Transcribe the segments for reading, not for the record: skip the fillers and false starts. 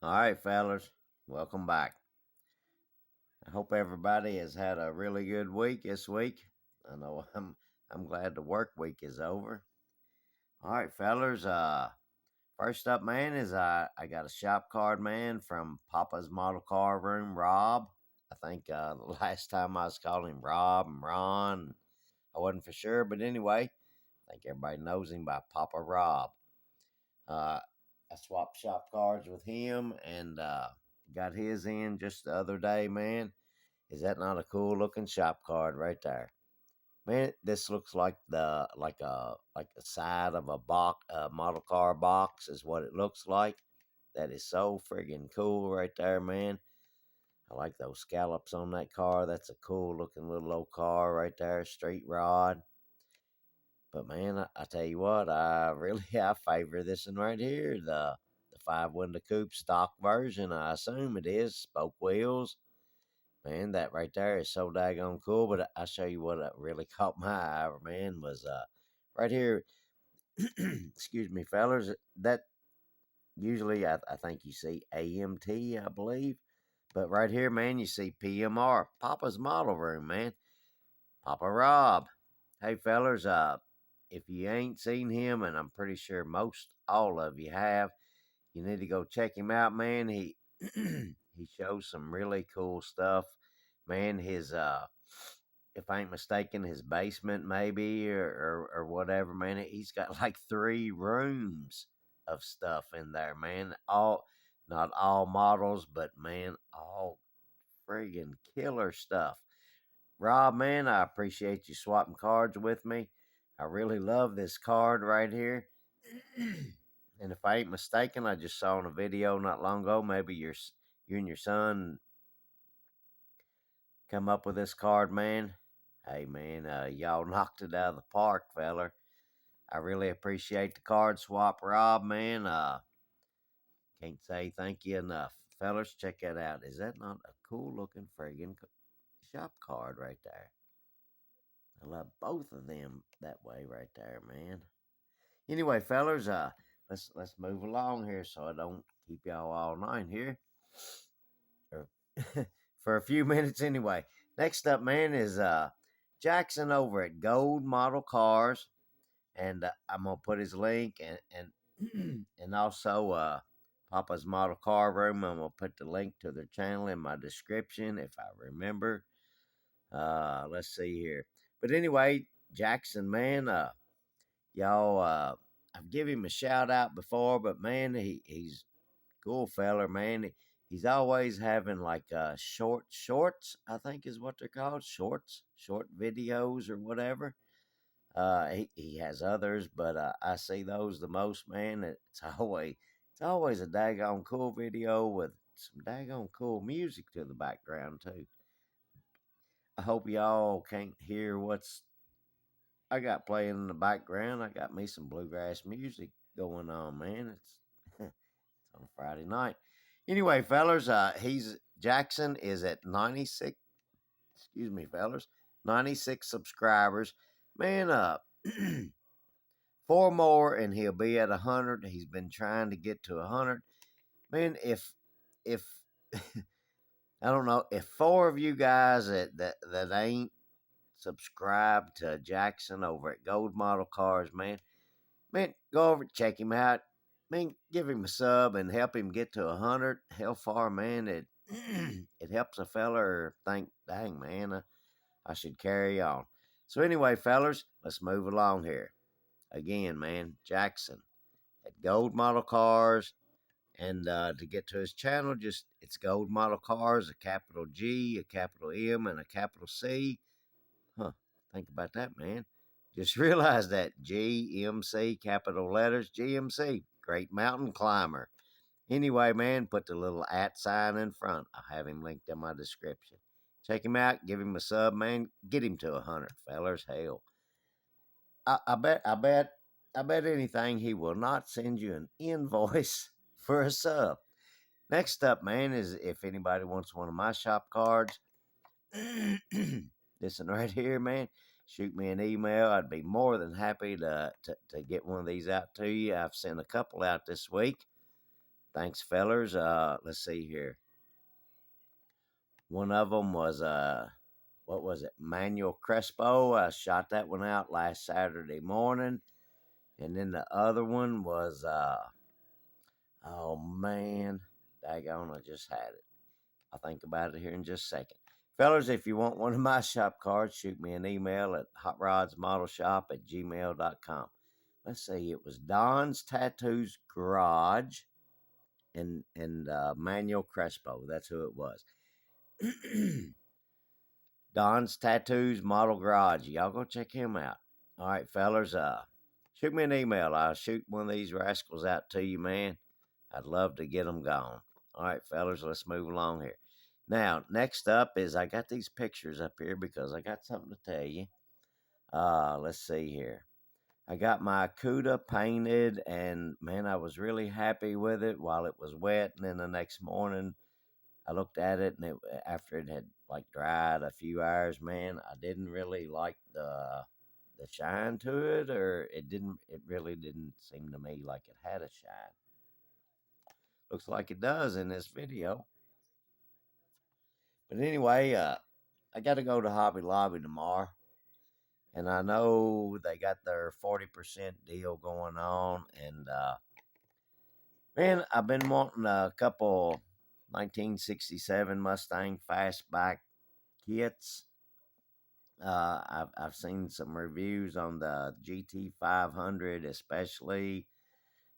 All right, fellas, welcome back. I hope everybody has had a really good week this week. I know I'm glad the work week is over. All right, fellas. First up, man, is I got a shop card, man, from Papa's Model Car Room, Rob. I think the last time I was calling him Rob and Ron, I wasn't for sure, but anyway, I think everybody knows him by Papa Rob. Uh, I swapped shop cards with him and got his in just the other day, man. Is that not a cool looking shop card right there? Man, this looks like the side of a box, model car box is what it looks like. That is so friggin' cool right there, man. I like those scallops on that car. That's a cool looking little old car right there, street rod. But man, I tell you what, I really I favor this one right here, the five window coupe stock version. I assume it is spoke wheels. Man, that right there is so daggone cool. But I'll show you what really caught my eye, man, was right here. Excuse me, fellas. That usually I think you see AMT, I believe. But right here, man, you see PMR, Papa's Model Room, man. Papa Rob. Hey, fellers, if you ain't seen him, and I'm pretty sure most all of you have, you need to go check him out, man. He he shows some really cool stuff, man. His if I ain't mistaken, his basement maybe or whatever, man. He's got like 3 rooms of stuff in there, man. All not all models, but man, all friggin' killer stuff. Rob, man, I appreciate you swapping cards with me. I really love this card right here. And if I ain't mistaken, I just saw in a video not long ago, maybe you and your son come up with this card, man. Hey, man, y'all knocked it out of the park, feller. I really appreciate the card swap, Rob, man. Can't say thank you enough. Fellers, check that out. Is that not a cool looking friggin' shop card right there? I love both of them that way right there, man. Anyway, fellers, let's move along here so I don't keep y'all all night here. Or for a few minutes anyway. Next up, man, is Jackson over at Gold Model Cars, and I'm gonna put his link and and also Papa's Model Car Room. I'm gonna put the link to their channel in my description if I remember. Let's see here. But anyway, Jackson, man, y'all, I've given him a shout out before, but man, he's cool feller, man. He's always having like shorts, I think is what they're called, short videos or whatever. He has others, but I see those the most, man. It's always a daggone cool video with some daggone cool music to the background too. I hope y'all can't hear what's I got playing in the background. I got me some bluegrass music going on, man. It's on a Friday night. Anyway, fellers, he's Jackson is at 96. Excuse me, fellers, 96 subscribers. Man, 4 more and he'll be at 100. He's been trying to get to 100. Man, if I don't know if 4 of you guys that ain't subscribed to Jackson over at Gold Model Cars, man, go over check him out. Man, give him a sub and help him get to 100. Hell far, man. It it helps a feller think, dang, man, I should carry on. So anyway, fellers, let's move along here. Again, man, Jackson at Gold Model Cars. And to get to his channel, just it's Gold Model Cars, a capital G, a capital M, and a capital C. Huh. Think about that, man. Just realize that GMC, capital letters, GMC, Great Mountain Climber. Anyway, man, put the little at sign in front. I'll have him linked in my description. Check him out. Give him a sub, man. Get him to 100, fellers. Hell, I bet anything he will not send you an invoice for a sub. Next up, man, is if anybody wants one of my shop cards. This one right here, man. Shoot me an email. I'd be more than happy to get one of these out to you. I've sent a couple out this week. Thanks, fellers. Let's see here. One of them was what was it? Manuel Crespo. I shot that one out last Saturday morning, and then the other one was oh man, daggone, I just had it. I'll think about it here in just a second. Fellers, if you want one of my shop cards, shoot me an email at hotrodsmodelshop@gmail.com. Let's see, it was Don's Tattoos Garage and Manuel Crespo. That's who it was. Don's Tattoos Model Garage. Y'all go check him out. All right, fellers. Shoot me an email. I'll shoot one of these rascals out to you, man. I'd love to get them gone. All right, fellers. Let's move along here. Now, next up is I got these pictures up here because I got something to tell you. Let's see here. I got my Cuda painted, and man, I was really happy with it while it was wet. And then the next morning, I looked at it, and after it had like dried a few hours, man, I didn't really like the shine to it, or it really didn't seem to me like it had a shine. Looks like it does in this video. But anyway, I got to go to Hobby Lobby tomorrow, and I know they got their 40% deal going on, and man, I've been wanting a couple 1967 Mustang fastback kits. I've seen some reviews on the GT 500, especially.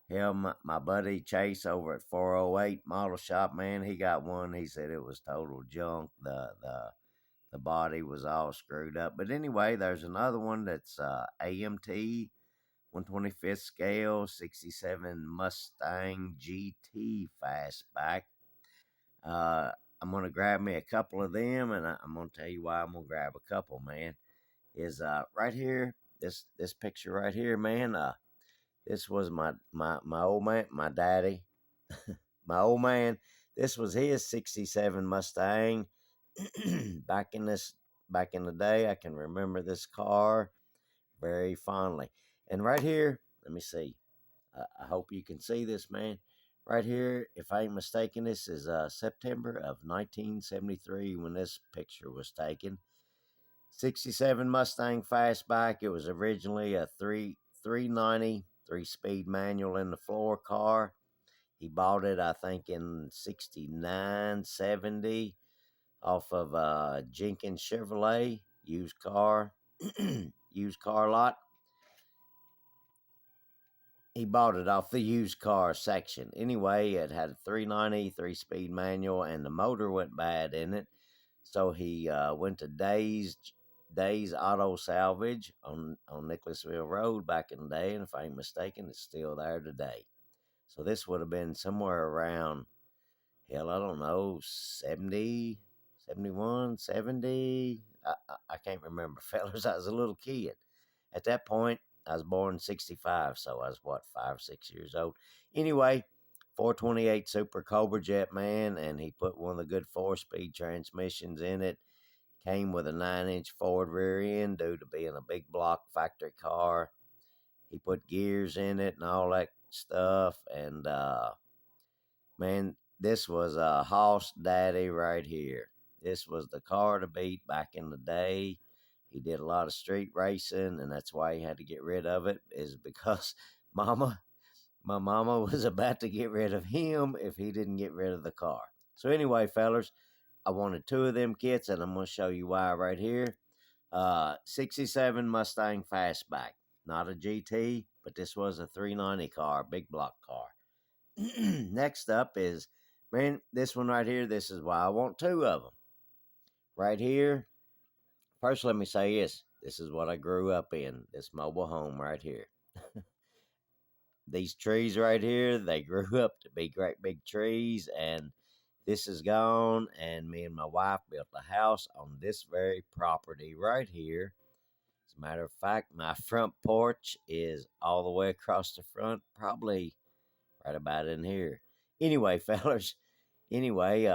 Hell, my buddy Chase over at 408 Model Shop, man, he got one. He said it was total junk. The body was all screwed up. But anyway, there's another one that's AMT 125th scale 67 Mustang GT fastback. I'm gonna grab me a couple of them, and I'm gonna tell you why I'm gonna grab a couple, man. Is right here, this picture right here, man. This was my old man, my daddy, my old man. This was his '67 Mustang. back in this back in the day, I can remember this car very fondly. And right here, let me see. I hope you can see this, man. Right here, if I ain't mistaken, this is September of 1973 when this picture was taken. 67 Mustang fastback. It was originally a 390 3-speed manual in the floor car. He bought it, I think, in 69, 70 off of Jenkins Chevrolet used car used car lot. He bought it off the used car section. Anyway, it had a 390 3-speed manual, and the motor went bad in it. So he went to Days Auto Salvage on Nicholasville Road back in the day, and if I ain't mistaken, it's still there today. So this would have been somewhere around, hell, I don't know, 70, 71, 70. I can't remember, fellas. I was a little kid. At that point, I was born in 65, so I was, what, 5, 6 years old? Anyway, 428 Super Cobra Jet, man, and he put one of the good 4-speed transmissions in it. Came with a 9-inch forward rear end due to being a big block factory car. He put gears in it and all that stuff, and man, this was a hoss daddy right here. This was the car to beat back in the day. He did a lot of street racing, and that's why he had to get rid of it, is because my mama was about to get rid of him if he didn't get rid of the car. So anyway, fellers, I wanted 2 of them kits, and I'm going to show you why right here. 67 Mustang fastback. Not a GT, but this was a 390 car, big block car. Next up is, man, this one right here. This is why I want 2 of them. Right here. First, let me say this. This is what I grew up in, this mobile home right here. These trees right here, they grew up to be great big trees, and this is gone, and me and my wife built a house on this very property right here. As a matter of fact, my front porch is all the way across the front, probably right about in here. Anyway, fellers, anyway,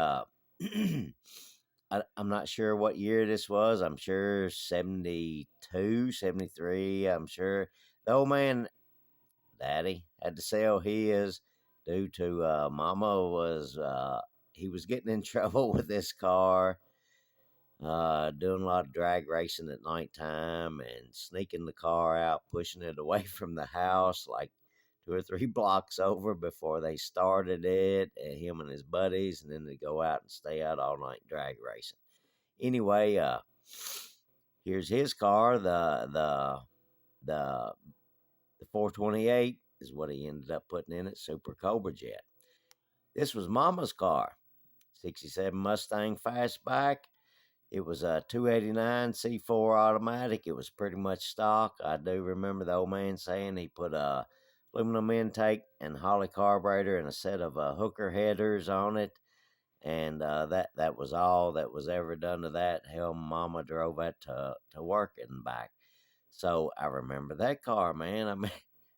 I'm not sure what year this was. I'm sure 72, 73. I'm sure the old man, Daddy, had to sell his due to Mama was he was getting in trouble with this car, doing a lot of drag racing at nighttime and sneaking the car out, pushing it away from the house like 2 or 3 blocks over before they started it, and him and his buddies, and then they go out and stay out all night drag racing. Anyway, here's his car, the 428 is what he ended up putting in it, Super Cobra Jet. This was Mama's car, 67 Mustang Fastback. It was a 289 C4 automatic. It was pretty much stock. I do remember the old man saying he put a aluminum intake and Holly carburetor and a set of hooker headers on it, and that was all that was ever done to that. Hell, Mama drove that to work and back. So I remember that car, man. I mean,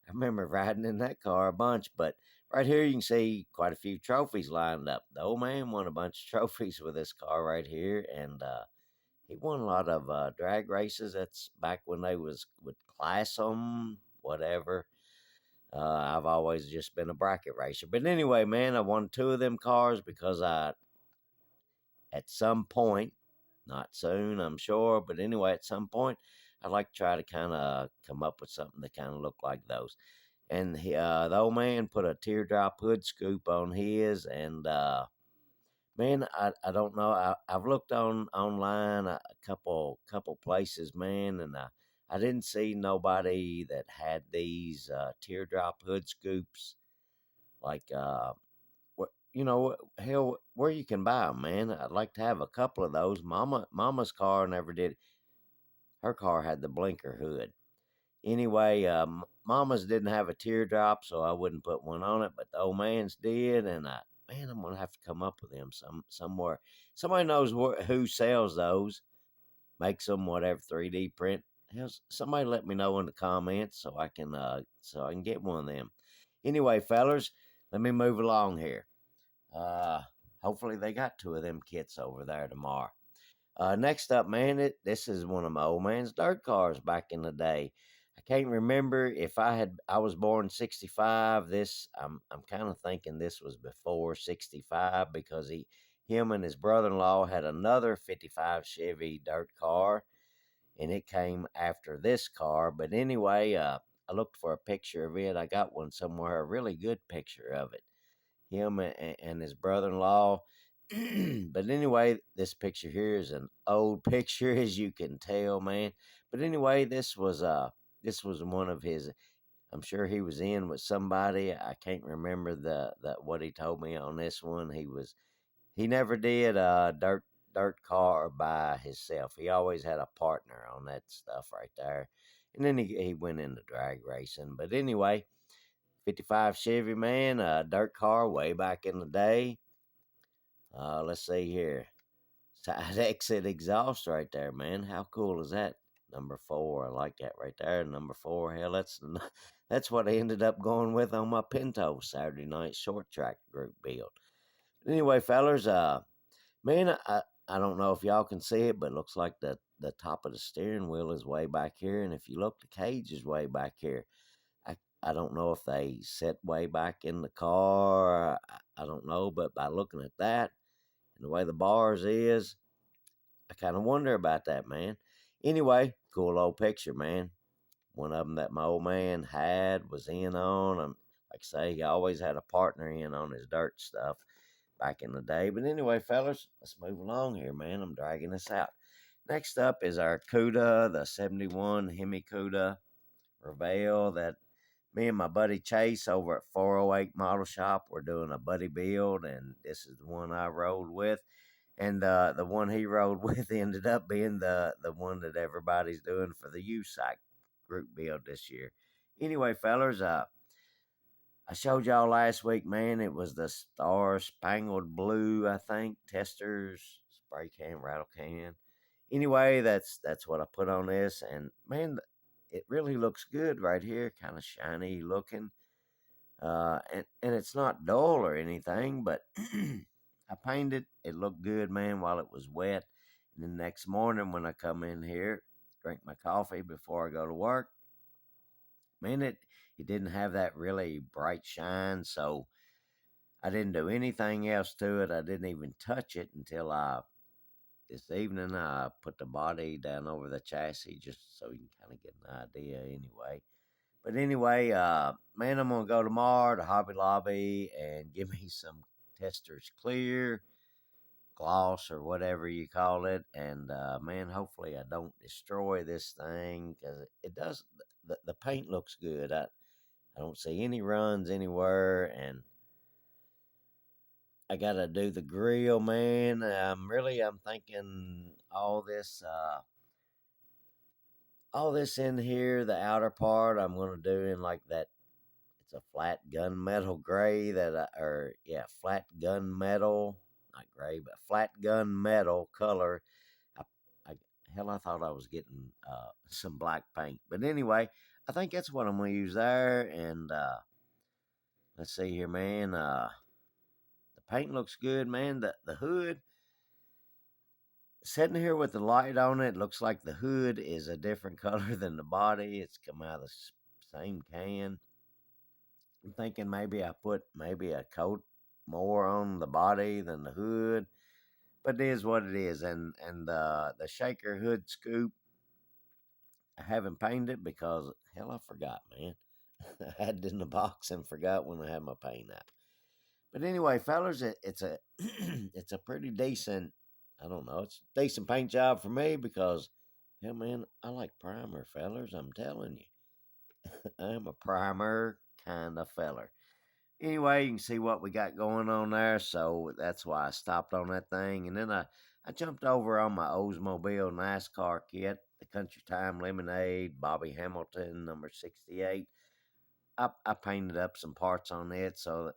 I remember riding in that car a bunch. But right here, you can see quite a few trophies lined up. The old man won a bunch of trophies with this car right here, and he won a lot of drag races. That's back when they would class them, whatever. I've always just been a bracket racer. But anyway, man, I won 2 of them cars because at some point, not soon, I'm sure, but anyway, at some point, I'd like to try to kind of come up with something that kind of look like those. And the old man put a teardrop hood scoop on his, and man, I don't know. I've looked online a couple places, man, and I didn't see nobody that had these teardrop hood scoops like hell, where you can buy them, man. I'd like to have a couple of those. Mama's car never did. Her car had the blinker hood. Anyway, Mama's didn't have a teardrop, so I wouldn't put one on it, but the old man's did, and man, I'm gonna have to come up with them somewhere. Somebody knows who sells those, makes them, whatever, 3D print. Hell, somebody let me know in the comments so I can get one of them. Anyway, fellers, let me move along here. Uh, Hopefully they got 2 of them kits over there tomorrow. Next up, man, this is one of my old man's dirt cars back in the day. I can't remember if I was born 65. I'm kind of thinking this was before 65 because him and his brother-in-law had another 55 Chevy dirt car, and it came after this car. But anyway, I looked for a picture of it. I got one somewhere, a really good picture of it. Him and his brother-in-law. But anyway, this picture here is an old picture, as you can tell, man. But anyway, this was one of his. I'm sure he was in with somebody. I can't remember the what he told me on this one. He never did a dirt car by himself. He always had a partner on that stuff right there. And then he went into drag racing. But anyway, 55 Chevy, man, a dirt car way back in the day. Let's see here. Side exit exhaust right there, man. How cool is that? Number 4. I like that right there. Number 4. Hell, that's what I ended up going with on my Pinto Saturday night short track group build. Anyway, fellers, man, I don't know if y'all can see it, but it looks like the top of the steering wheel is way back here, and if you look, the cage is way back here. I don't know if they set way back in the car. I don't know, but by looking at that and the way the bars is, I kind of wonder about that, man. Anyway, cool old picture, man. One of them that my old man was in on. Like I say, he always had a partner in on his dirt stuff back in the day. But anyway, fellas, let's move along here, man. I'm dragging this out. Next up is our Cuda, the 71 Hemi Cuda Reveal that me and my buddy Chase over at 408 Model Shop were doing a buddy build, and this is the one I rode with. And the one he rode with ended up being the one that everybody's doing for the USAC group build this year. Anyway, fellers, I showed y'all last week, man. It was the Star Spangled Blue, I think, testers, spray can, rattle can. Anyway, that's what I put on this, and man, it really looks good right here, kind of shiny looking. And it's not dull or anything, but I painted it. It looked good, man, while it was wet. And the next morning when I come in here, drink my coffee before I go to work, man, it didn't have that really bright shine. So I didn't do anything else to it. I didn't even touch it until this evening I put the body down over the chassis just so you can kind of get an idea anyway. But anyway, man, I'm gonna go tomorrow to Hobby Lobby and give me some testers clear, gloss or whatever you call it, and man, hopefully I don't destroy this thing because it does. The paint looks good. I don't see any runs anywhere, and I gotta do the grill, man. I'm thinking all this in here, the outer part, I'm gonna do in like that. It's a flat gunmetal gray flat gunmetal, not gray, but flat gunmetal color. I, I hell, I thought I was getting some black paint, but anyway, I think that's what I'm gonna use there. And let's see here, man. The paint looks good, man. The hood, sitting here with the light on it, looks like the hood is a different color than the body. It's come out of the same can. I'm thinking maybe I put maybe a coat more on the body than the hood, but it is what it is. And the shaker hood scoop, I haven't painted it because hell, I forgot, man. I had it in the box and forgot when I had my paint out. But anyway, fellas, it's a it's a pretty decent. I don't know. It's a decent paint job for me because, hell, man, I like primer, fellers. I'm telling you, I'm a primer kind of feller. Anyway, you can see what we got going on there. So that's why I stopped on that thing. And then I jumped over on my Oldsmobile NASCAR kit, the Country Time Lemonade, Bobby Hamilton, number 68. I painted up some parts on it so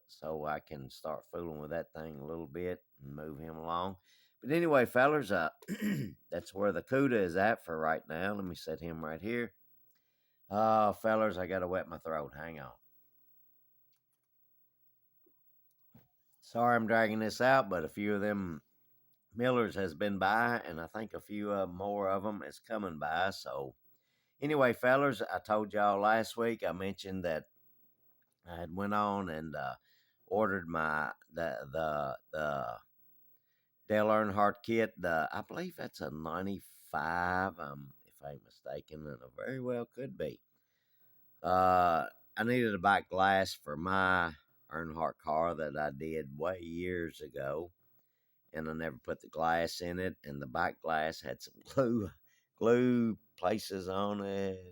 I can start fooling with that thing a little bit and move him along. But anyway, fellers, that's where the Cuda is at for right now. Let me set him right here. Fellers, I gotta wet my throat. Hang on. Sorry I'm dragging this out, but a few of them Millers has been by, and I think a few more of them is coming by. So anyway, fellers, I told y'all last week. I mentioned that I had went on and ordered the Dale Earnhardt kit. I believe that's a 95. If I'm mistaken, and it very well could be. I needed a back glass for my Earnhardt car that I did way years ago, and I never put the glass in it. And the back glass had some glue places on it,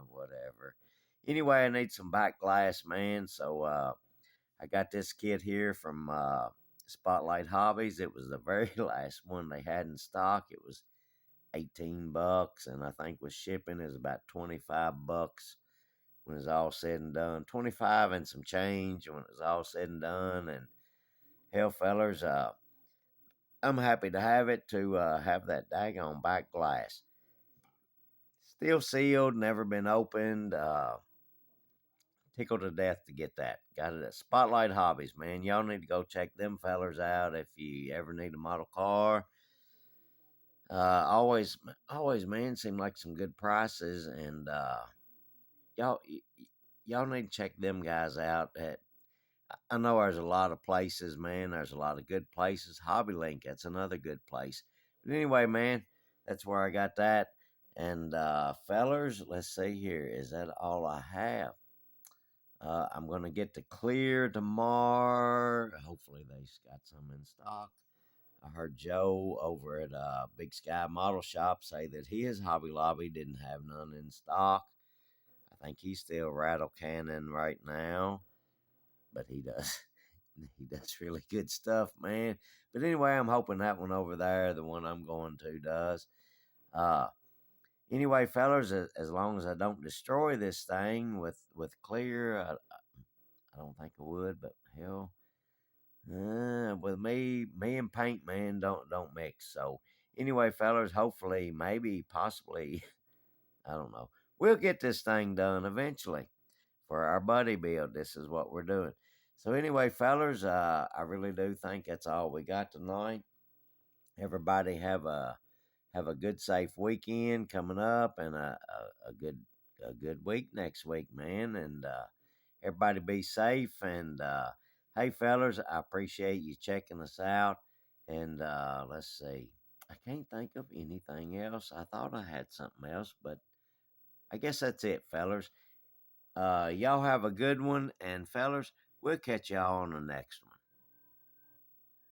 whatever. Anyway, I need some back glass, man. So I got this kit here from Spotlight Hobbies. It was the very last one they had in stock. It was $18, and I think with shipping is about $25 when it's all said and done. 25 and some change when it's all said and done. And hell, fellers, I'm happy to have it to have that daggone back glass. Still sealed, never been opened. Tickled to death to get that. Got it at Spotlight Hobbies, man. Y'all need to go check them fellers out if you ever need a model car. Always, man, seem like some good prices, and y'all, y'all need to check them guys out. I know there's a lot of places, man. There's a lot of good places. Hobby Link, that's another good place. But anyway, man, that's where I got that. And fellers, let's see here. Is that all I have? I'm going to get the clear tomorrow. Hopefully, they got some in stock. I heard Joe over at Big Sky Model Shop say that his Hobby Lobby didn't have none in stock. I think he's still rattle cannon right now, but he does he does really good stuff, man. But anyway, I'm hoping that one over there, the one I'm going to, does. Uh, anyway, fellers, as long as I don't destroy this thing with clear, I don't think I would, but hell, with me and paint, man, don't mix. So anyway, fellas, hopefully, maybe, possibly, I don't know, we'll get this thing done eventually for our buddy build. This is what we're doing. So anyway, fellas, I really do think that's all we got tonight. Everybody have a good, safe weekend coming up, and a good week next week, man. And everybody be safe, and Hey, fellers, I appreciate you checking us out. And let's see. I can't think of anything else. I thought I had something else, but I guess that's it, fellers. Y'all have a good one. And, fellers, we'll catch y'all on the next one.